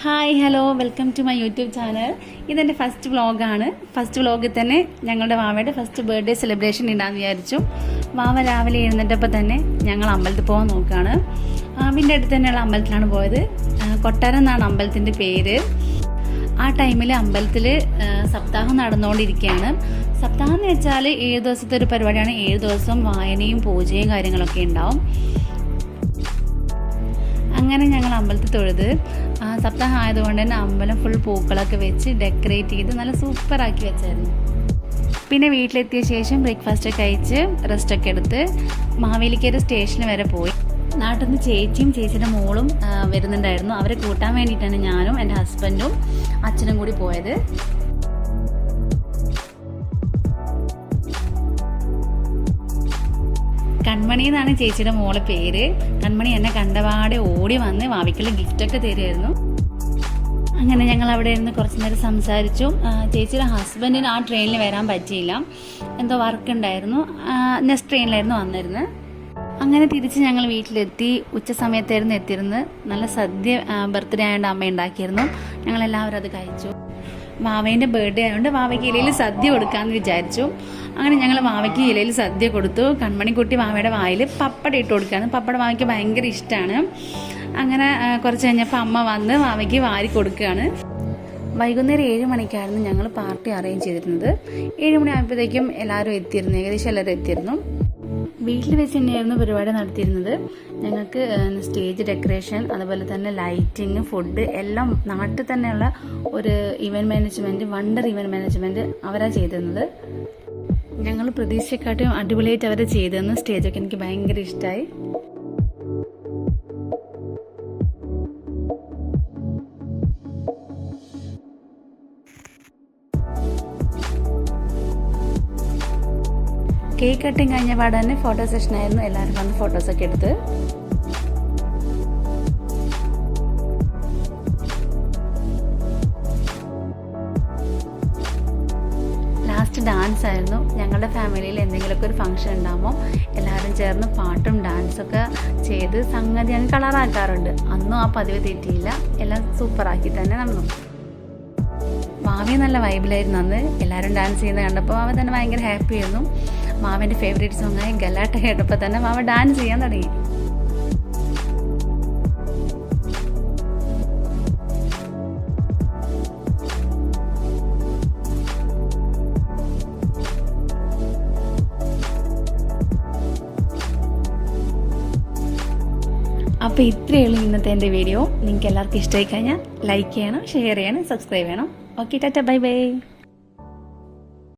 Hi hello welcome to my YouTube channel. ഇതെൻ്റെ first വ്ളോഗാണ്. First വ്ളോഗിൽ തന്നെ ഞങ്ങളുടെ വാവയുടെ ഫസ്റ്റ് ബർത്ത്ഡേ സെലിബ്രേഷൻ ഉണ്ടാകുമെന്ന് വിചാരിച്ചു. വാവ രാവിലെ എഴുന്നേറ്റപ്പോൾ തന്നെ ഞങ്ങൾ അമ്പലത്തിൽ പോകാൻ നോക്കുകയാണ്. വീടിൻ്റെ അടുത്ത് തന്നെയുള്ള അമ്പലത്തിലാണ് പോയത്. കൊട്ടാരം എന്നാണ് അമ്പലത്തിൻ്റെ പേര്. ആ ടൈമിൽ അമ്പലത്തിൽ സപ്താഹം നടന്നുകൊണ്ടിരിക്കുകയാണ്. സപ്താഹം എന്ന് വെച്ചാൽ 7 ദിവസത്തെ ഒരു പരിപാടിയാണ്. 7 ദിവസം വായനയും പൂജയും കാര്യങ്ങളൊക്കെ ഉണ്ടാവും. അങ്ങനെ ഞങ്ങൾ അമ്പലത്തിൽ തൊഴുത്. സപ്താഹം ആയതുകൊണ്ട് തന്നെ അമ്പലം ഫുൾ പൂക്കളൊക്കെ വെച്ച് ഡെക്കറേറ്റ് ചെയ്ത് നല്ല സൂപ്പറാക്കി വെച്ചായിരുന്നു. പിന്നെ വീട്ടിലെത്തിയ ശേഷം ബ്രേക്ക്ഫാസ്റ്റ് കഴിച്ച് റെസ്റ്റൊക്കെ എടുത്ത് മാവേലിക്കര സ്റ്റേഷന് വരെ പോയി. നാട്ടിൽ നിന്ന് ചേച്ചിയും ചേച്ചിയുടെ മോളും വരുന്നുണ്ടായിരുന്നു. അവരെ കൂട്ടാൻ വേണ്ടിയിട്ടാണ് ഞാനും എൻ്റെ ഹസ്ബൻഡും അച്ഛനും കൂടി പോയത്. കൺമണി എന്നാണ് ചേച്ചിയുടെ മോളെ പേര്. കൺമണി എന്നെ കണ്ടപാടെ ഓടി വന്ന് വാവിക്കുള്ള ഗിഫ്റ്റൊക്കെ തരുമായിരുന്നു. അങ്ങനെ ഞങ്ങൾ അവിടെ ഇരുന്ന് കുറച്ച് നേരം സംസാരിച്ചു. ചേച്ചിയുടെ ഹസ്ബൻഡിന് ആ ട്രെയിനിൽ വരാൻ പറ്റിയില്ല, എന്തോ വർക്ക് ഉണ്ടായിരുന്നു. നെക്സ്റ്റ് ട്രെയിനിലായിരുന്നു വന്നിരുന്നത്. അങ്ങനെ തിരിച്ച് ഞങ്ങൾ വീട്ടിലെത്തി. ഉച്ച സമയത്തായിരുന്നു എത്തിയിരുന്നത്. നല്ല സദ്യ ബർത്ത്ഡേ ആയതുകൊണ്ട് അമ്മ ഉണ്ടാക്കിയിരുന്നു. ഞങ്ങളെല്ലാവരും അത് കഴിച്ചു. വാവേൻ്റെ ബർത്ത്ഡേ ആയതുകൊണ്ട് വാവയ്ക്ക് ഇലയിൽ സദ്യ കൊടുക്കാമെന്ന് വിചാരിച്ചു. അങ്ങനെ ഞങ്ങൾ വാവയ്ക്ക് ഇലയിൽ സദ്യ കൊടുത്തു. കൺമണിക്കുട്ടി വാവയുടെ വായിൽ പപ്പടം ഇട്ട് കൊടുക്കുകയാണ്. പപ്പടം വാവയ്ക്ക് ഭയങ്കര ഇഷ്ടമാണ്. അങ്ങനെ കുറച്ച് കഴിഞ്ഞപ്പോൾ അമ്മ വന്ന് വാവയ്ക്ക് വാരി കൊടുക്കുകയാണ്. വൈകുന്നേരം 7 മണിക്കായിരുന്നു ഞങ്ങൾ പാർട്ടി അറേഞ്ച് ചെയ്തിരുന്നത്. 7 മണി ആയപ്പോഴത്തേക്കും എല്ലാവരും എത്തിയിരുന്നു. ഏകദേശം എല്ലാവരും എത്തിയിരുന്നു. വീട്ടിൽ വെച്ച് തന്നെയായിരുന്നു പരിപാടി നടത്തിയിരുന്നത്. ഞങ്ങൾക്ക് സ്റ്റേജ് ഡെക്കറേഷൻ, അതുപോലെ തന്നെ ലൈറ്റിങ്, ഫുഡ് എല്ലാം നാട്ടിൽ തന്നെയുള്ള ഒരു event management, wonder event management അവരാണ് ചെയ്തിരുന്നത്. ഞങ്ങൾ പ്രതീക്ഷയെക്കാട്ടും അടിപൊളിയായിട്ട് അവരെ ചെയ്തിരുന്നു. സ്റ്റേജൊക്കെ എനിക്ക് ഭയങ്കര ഇഷ്ടമായി. കേക്ക് കട്ടിങ് കഴിഞ്ഞ പാടെ തന്നെ ഫോട്ടോ സെഷനായിരുന്നു. എല്ലാവരും വന്ന് ഫോട്ടോസൊക്കെ എടുത്ത്. ലാസ്റ്റ് ഡാൻസ് ആയിരുന്നു. ഞങ്ങളുടെ ഫാമിലിയിൽ എന്തെങ്കിലുമൊക്കെ ഒരു ഫംഗ്ഷൻ ഉണ്ടാകുമ്പോൾ എല്ലാവരും ചേർന്ന് പാട്ടും ഡാൻസൊക്കെ ചെയ്ത് സംഗതി അങ്ങ് കളറാക്കാറുണ്ട്. അന്നും ആ പതിവ് തെറ്റിയില്ല. എല്ലാം സൂപ്പറാക്കി തന്നെ നടന്നു. മാവി നല്ല വൈബിലായിരുന്നു അന്ന്. എല്ലാവരും ഡാൻസ് ചെയ്യുന്നത് കണ്ടപ്പോൾ മാവ തന്നെ ഭയങ്കര ഹാപ്പി ആയിരുന്നു. മാവൻ്റെ ഫേവറേറ്റ് സോങ്ങായി ഗലാട്ട കേട്ടപ്പോൾ തന്നെ മാവ ഡാൻസ് ചെയ്യാൻ തുടങ്ങി. അപ്പോൾ ഇത്രയേ ഉള്ളൂ ഇന്നത്തെ എൻ്റെ വീഡിയോ. നിങ്ങൾക്ക് എല്ലാവർക്കും ഇഷ്ടമായി കഴിഞ്ഞാൽ ലൈക്ക് ചെയ്യണം, ഷെയർ ചെയ്യണം, സബ്സ്ക്രൈബ് ചെയ്യണം. Okay, Tata, bye bye.